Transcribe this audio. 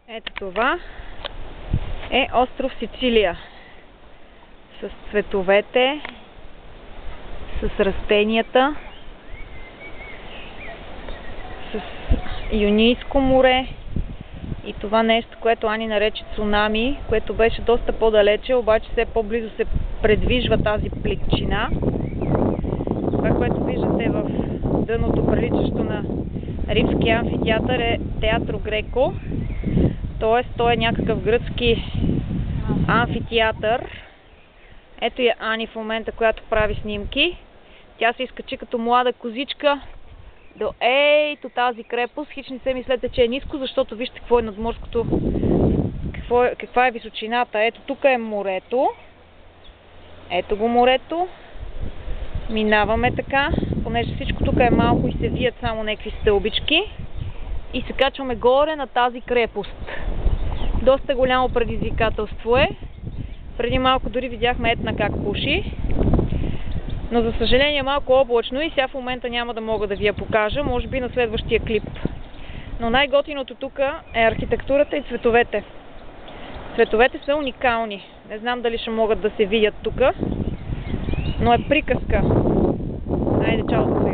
Ето това е остров Сицилия. С цветовете, с растенията, с Йонийско море и това нещо, което Ани нарече цунами, което беше доста по-далече, обаче все по-близо се предвижва тази плитчина. Това, което виждате в дъното, приличащо на римски амфитеатър, е Театро Греко. Т.е. той е някакъв гръцки амфитеатър. Ето я Ани в момента, която прави снимки. Тя се изкачи като млада козичка до ейто тази крепост. Хич не се мислете, че е ниско, защото вижте какво е надморското, каква е височината. Ето тук е морето. Ето го морето. Минаваме така, понеже всичко тук е малко и се вият само някакви стълбички. И се качваме горе на тази крепост. Доста голямо предизвикателство е. Преди малко дори видяхме Етна как пуши. Но за съжаление е малко облачно и сега в момента няма да мога да ви я покажа. Може би на следващия клип. Но най-готиното тук е архитектурата и цветовете. Цветовете са уникални. Не знам дали ще могат да се видят тук. Но е приказка. Айде, чао за сега.